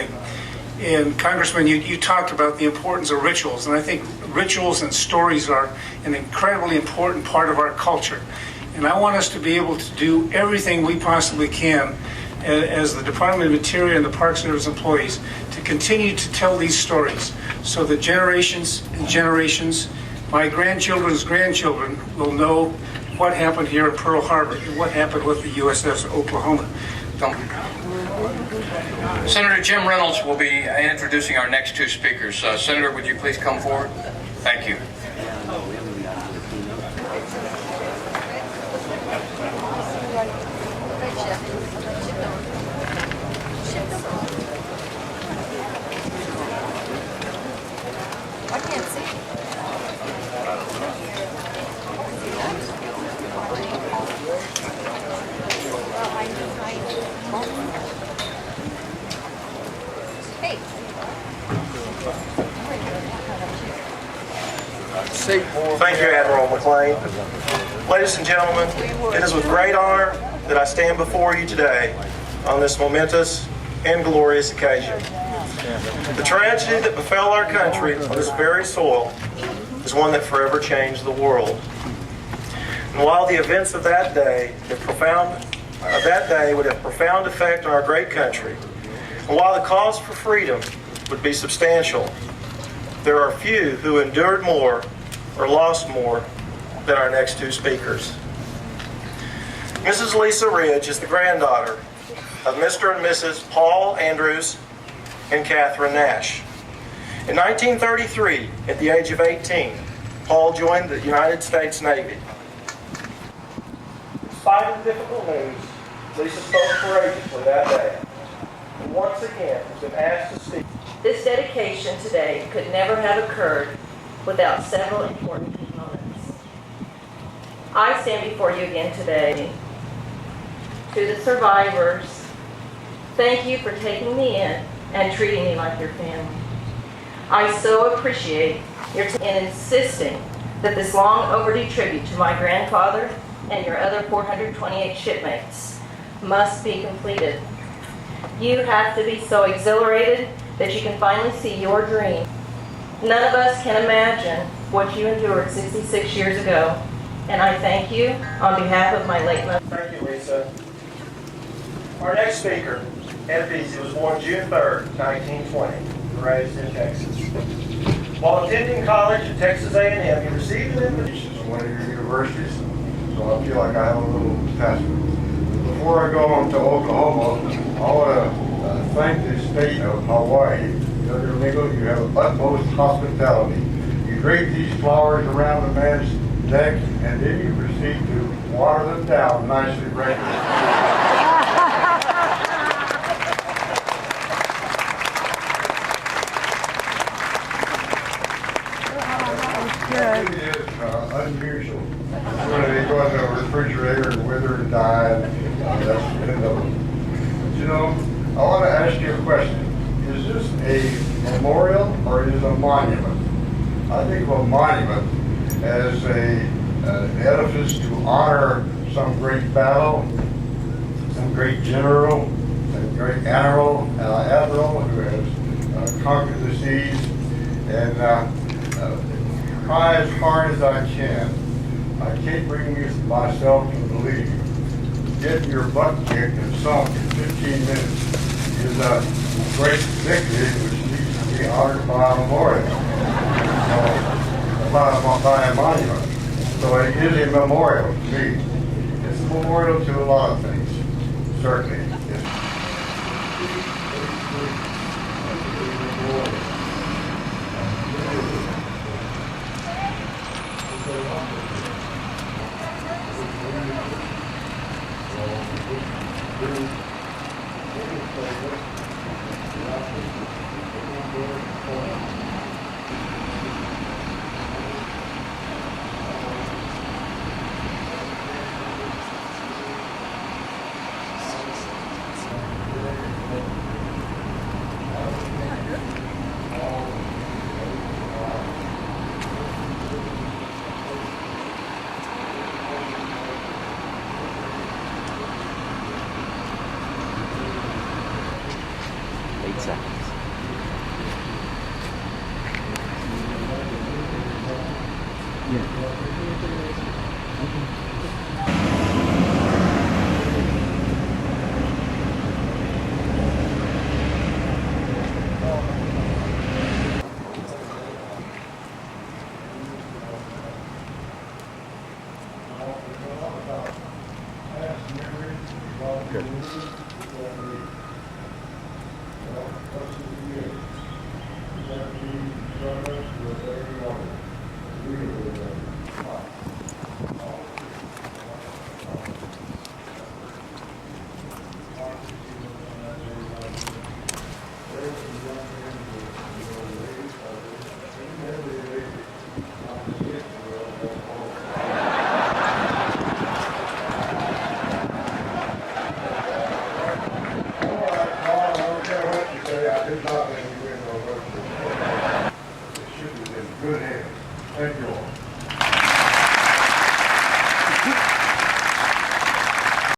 And Congressman, you talked about the importance of rituals, and I think rituals and stories are an incredibly important part of our culture. And I want us to be able to do everything we possibly can as the Department of Interior and the Park Service employees to continue to tell these stories so that generations and generations, my grandchildren's grandchildren, will know what happened here at Pearl Harbor and what happened with the USS Oklahoma. Senator Jim Reynolds will be introducing our next two speakers. Senator, would you please come forward? Thank you. I can't see. Thank you, Admiral McLean. Ladies and gentlemen, it is with great honor that I stand before you today on this momentous and glorious occasion. The tragedy that befell our country on this very soil is one that forever changed the world. And while the events of that day would have profound effect on our great country, and while the cause for freedom would be substantial, there are few who endured more or lost more than our next two speakers. Mrs. Lisa Ridge is the granddaughter of Mr. and Mrs. Paul Andrews and Catherine Nash. In 1933, at the age of 18, Paul joined the United States Navy. In spite of the difficult news, Lisa spoke courageously that day, and once again has been asked to speak. This dedication today could never have occurred without several important components. I stand before you again today. To the survivors, thank you for taking me in and treating me like your family. I so appreciate your in insisting that this long overdue tribute to my grandfather and your other 428 shipmates must be completed. You have to be so exhilarated that you can finally see your dream. None of us can imagine what you endured 66 years ago, and I thank you on behalf of my late mother. Thank you, Lisa. Our next speaker, Ed Beasy, was born June 3rd, 1920, and raised in Texas. While attending college at Texas A&M, he received an invitation from one of your universities, so I feel like I have a little attachment. Before I go on to Oklahoma, I want to thank the state of Hawaii. Under legal, you have utmost hospitality. You drape these flowers around a man's neck, and then you proceed to water them down nicely right there. It is unusual. When they go in the refrigerator and wither and die, that's the end of it. But you know, I want to ask you a question. Is this a memorial or is it a monument? I think of a monument as an edifice to honor some great battle, some great general, some great admiral who has conquered the seas, and try as hard as I can. I can't bring myself to believe getting your butt kicked and sunk in 15 minutes is a great victory which needs to be honored by a memorial, by a monument. So it is a memorial to me. It's a memorial to a lot of things, certainly. It should have been good hands. Thank you all.